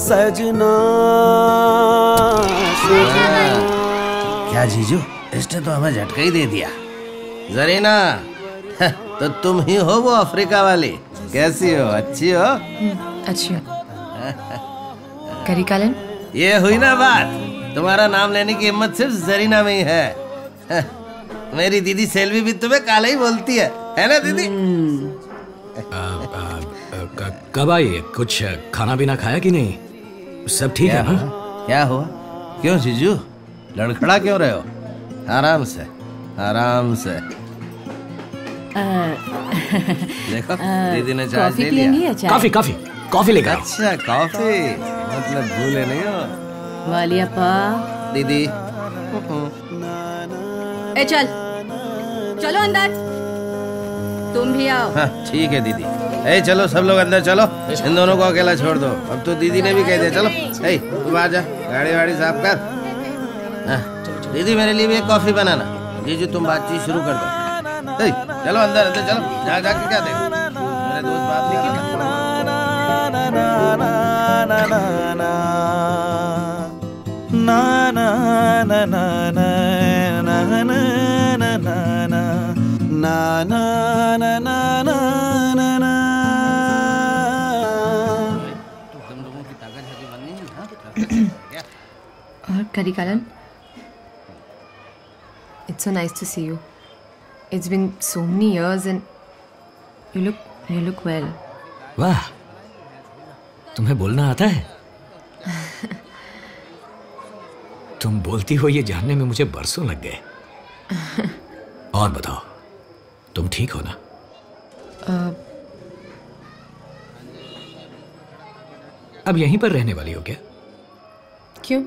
सजना क्या जीजू, इसने तो हमें झटका ही दे दिया। जरीना, तो तुम ही हो वो अफ्रीका वाली। कैसी हो? अच्छी हो? अच्छी हो। करीकालन, ये हुई ना बात। तुम्हारा नाम लेने की हिम्मत सिर्फ जरीना में ही है। मेरी दीदी सेल्वी भी तुम्हें काला ही बोलती है ना दीदी? कब आई? कुछ खाना पीना खाया कि नहीं? सब ठीक है ना? क्या हुआ? क्यों जीजू लड़खड़ा क्यों रहे हो? आराम से आराम से। देखो दीदी ने चाय ले लिया। कॉफी कॉफी कॉफी लेकर। अच्छा कॉफी, मतलब भूले नहीं हो वालियापा। दीदी। ए चल चलो अंदर, तुम भी आओ। हाँ ठीक है दीदी। ए चलो सब लोग अंदर चलो, इन दोनों को अकेला छोड़ दो। अब तो दीदी ने भी कह दिया। चलो ए तुम आ जा, गाड़ी वाड़ी साफ कर। दीदी मेरे लिए भी एक कॉफी बनाना। जीजू तुम बातचीत शुरू कर दो। चलो अंदर अंदर चलो। जा जाके क्या देखो, मेरे दोस्त बात नहीं कर और करीकालन, it's so nice to see you. It's been so many years and you look well. वाह, तुम्हें बोलना आता है? तुम बोलती हो ये जानने में मुझे बरसों लग गए। और बताओ, तुम ठीक हो ना? अब यहीं पर रहने वाली हो क्या? क्यों?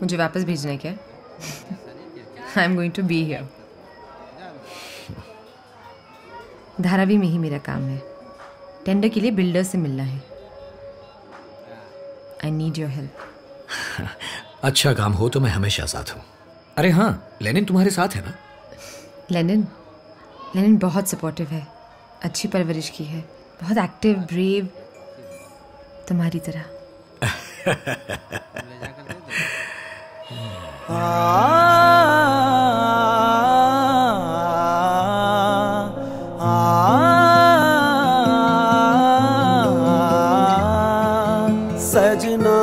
मुझे वापस भेजना है क्या? I am going to be here. Dharavi में ही मेरा काम है। टेंडर के लिए बिल्डर से मिलना है। I need your help. अच्छा काम हो तो मैं हमेशा साथ हूँ। अरे हाँ, लेनिन तुम्हारे साथ है ना? लेनिन बहुत सपोर्टिव है, अच्छी परवरिश की है, बहुत एक्टिव, ब्रेव, तुम्हारी तरह। सजना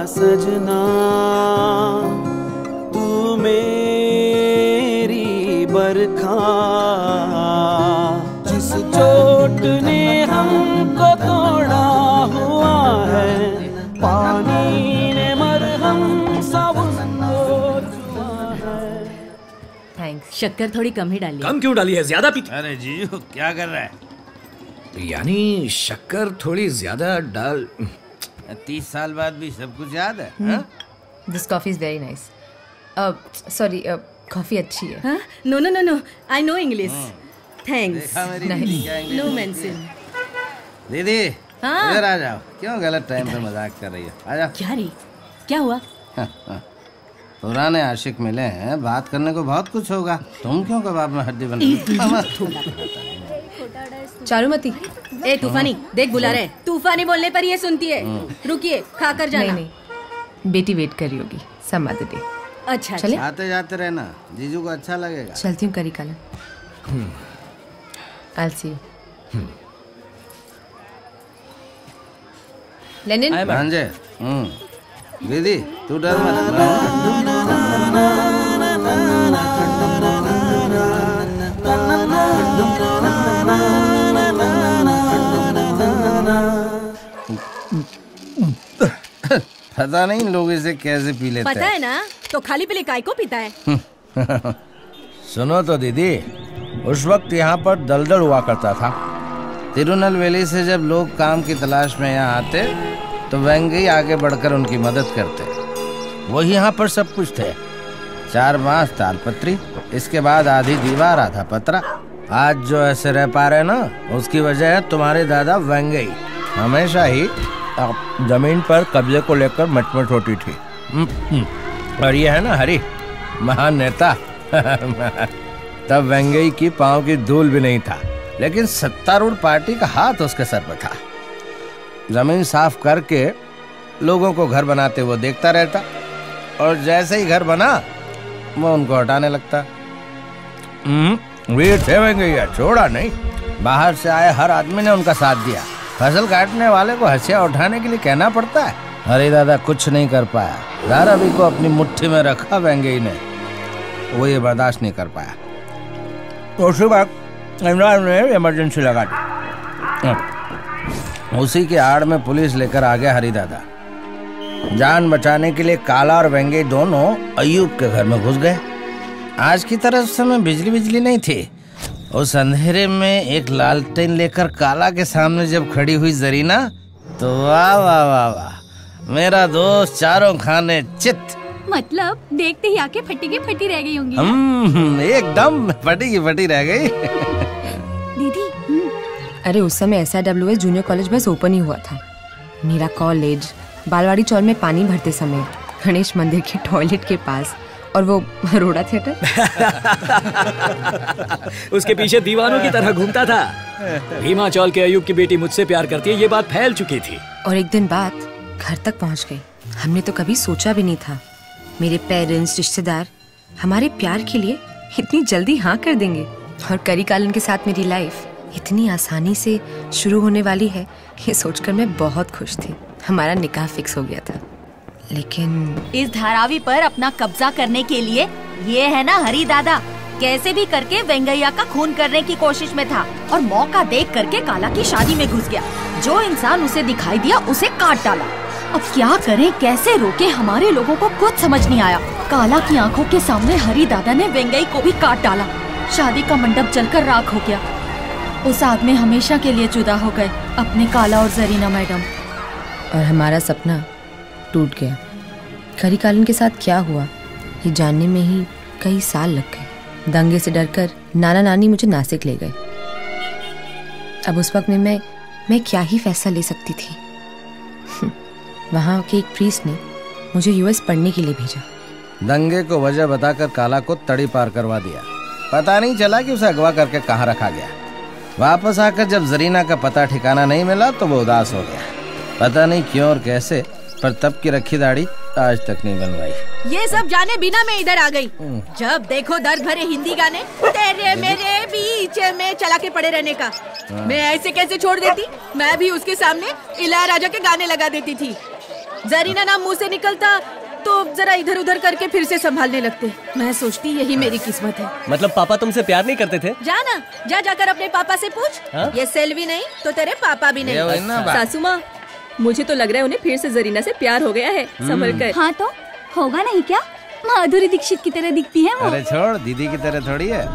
सजना तू मेरी बरखा, जिस चोट ने हमको तोड़ा हुआ है, पानी ने मरहम सा उसको छुआ है। थैंक्स। शक्कर थोड़ी कम ही डाली। कम क्यों डाली है? ज्यादा पीती। अरे जीजू क्या कर रहा है? यानी शक्कर थोड़ी ज्यादा डाल। 30 साल बाद भी सब कुछ याद है? This coffee is very nice. Sorry, coffee अच्छी है। हाँ? No no no no, I know English. Thanks. देखा मेरी दीदी क्या इंग्लिश नो में मेंशन। दीदी हाँ? इधर आ जाओ। क्यों गलत टाइम पे मजाक कर रही हो? आ जाओ। क्या रे, क्या हुआ? पुराने आशिक मिले हैं, बात करने को बहुत कुछ होगा। तुम क्यों कबाब में हड्डी बन रही? चारुमती। ए तूफानी, देख बुला रहे। तूफानी बोलने पर ये सुनती है। रुकिए, खाकर जाना। नहीं, बेटी वेट कर रही होगी। सम्माद दे। अच्छा चले? आते जाते रहना, जीजू को अच्छा लगेगा। चलती हूँ करीकालन। I'll see you. लेनिन। भांजे, दीदी तू डर मत। पता नहीं लोग इसे कैसे पी लेते हैं। पता है ना, तो खाली पीली काय को पीता है? सुनो तो दीदी, उस वक्त यहाँ पर दलदल हुआ करता था। तिरुनेलवेली से जब लोग काम की तलाश में यहाँ आते तो वेंगी आगे बढ़कर उनकी मदद करते। वही यहाँ पर सब कुछ थे। 4 बांस तालपत्री, इसके बाद आधी दीवार आधा पतरा। आज जो ऐसे रह पा रहे ना, उसकी वजह है तुम्हारे दादा वेंगी। हमेशा ही जमीन पर कब्जे को लेकर मचमच होती थी। और ये है ना हरी, महान नेता। तब वेंगी की पांव की धूल भी नहीं था, लेकिन सत्तारूढ़ पार्टी का हाथ उसके सर पर था। जमीन साफ करके लोगों को घर बनाते हुए देखता रहता, और जैसे ही घर बना वो उनको हटाने लगता। वीर थे वेंगैया, छोड़ा नहीं। बाहर से आए हर आदमी ने उनका साथ दिया। फसल काटने वाले को हंसिया उठाने के लिए कहना पड़ता है। हरी दादा कुछ नहीं कर पाया। धारावी को अपनी मुट्ठी में रखा वेंगई ने, वो ये बर्दाश्त नहीं कर पाया। उसी वक्त इमरान ने इमरजेंसी लगा दी। उसी के आड़ में पुलिस लेकर आ गया हरी दादा। जान बचाने के लिए काला और वेंगई दोनों अयूब के घर में घुस गए। आज की तरह उस समय बिजली नहीं थी। उस अंधेरे में एक लालटेन लेकर काला के सामने जब खड़ी हुई जरीना, तो वाह वाह वाह वाह, मेरा दोस्त चारों खाने चित। मतलब देखते ही आके फटी की फटी रह गई होंगी। एकदम फटी की फटी रह गई। दीदी अरे उस समय SIWS जूनियर कॉलेज बस ओपन ही हुआ था। मेरा कॉलेज बालवाड़ी चौर में पानी भरते समय, गणेश मंदिर के टॉयलेट के पास, और वो रोड़ा थिएटर। उसके पीछे दीवानों की तरह घूमता था। भीमा चौल के अयूब की बेटी मुझसे प्यार करती है, ये बात फैल चुकी थी। और एक दिन बात घर तक पहुंच गई। हमने तो कभी सोचा भी नहीं था मेरे पेरेंट्स, रिश्तेदार हमारे प्यार के लिए इतनी जल्दी हाँ कर देंगे। और करी कालन के साथ मेरी लाइफ इतनी आसानी से शुरू होने वाली है, ये सोचकर मैं बहुत खुश थी। हमारा निकाह फिक्स हो गया था। लेकिन इस धारावी पर अपना कब्जा करने के लिए ये है ना हरी दादा, कैसे भी करके वेंगैया का खून करने की कोशिश में था, और मौका देख करके काला की शादी में घुस गया। जो इंसान उसे दिखाई दिया उसे काट डाला। अब क्या करें, कैसे रोके, हमारे लोगों को कुछ समझ नहीं आया। काला की आंखों के सामने हरी दादा ने वेंगई को भी काट डाला। शादी का मंडप जलकर राख हो गया। उस आग में हमेशा के लिए जुदा हो गए अपने काला और जरीना मैडम। और हमारा सपना टूट गया। करी कालन के साथ क्या हुआ ये जानने में ही कई साल लग गए। दंगे से डरकर नाना नानी मुझे नासिक ले गए। अब उस वक्त में मैं क्या ही फैसला ले सकती थी। वहाँ के एक प्रीस्ट ने मुझे US पढ़ने के लिए भेजा। दंगे को वजह बताकर काला को तड़ी पार करवा दिया। पता नहीं चला कि उसे अगवा करके कहाँ रखा गया। वापस आकर जब जरीना का पता ठिकाना नहीं मिला तो वो उदास हो गया। पता नहीं क्यों और कैसे, पर तब की रखी दाढ़ी आज तक नहीं बनवाई। ये सब जाने बिना मैं इधर आ गई। जब देखो दर्द भरे हिंदी गाने तेरे मेरे बीच में चला के पड़े रहने का। मैं ऐसे कैसे छोड़ देती। मैं भी उसके सामने इलायराजा के गाने लगा देती थी। जरीना नाम मुंह से निकलता तो जरा इधर उधर करके फिर से संभालने लगते। मैं सोचती यही मेरी किस्मत है। मतलब पापा तुमसे प्यार नहीं करते थे? जाना जाकर अपने पापा से पूछ। ये सेल्वी नहीं तो तेरे पापा भी नहीं। सासू माँ, मुझे तो लग रहा है उन्हें फिर से जरीना से प्यार हो गया है। संभल कर। हाँ तो होगा नहीं क्या, माधुरी दीक्षित की तरह दिखती है वो। अरे छोड़, दीदी की तरह थोड़ी है।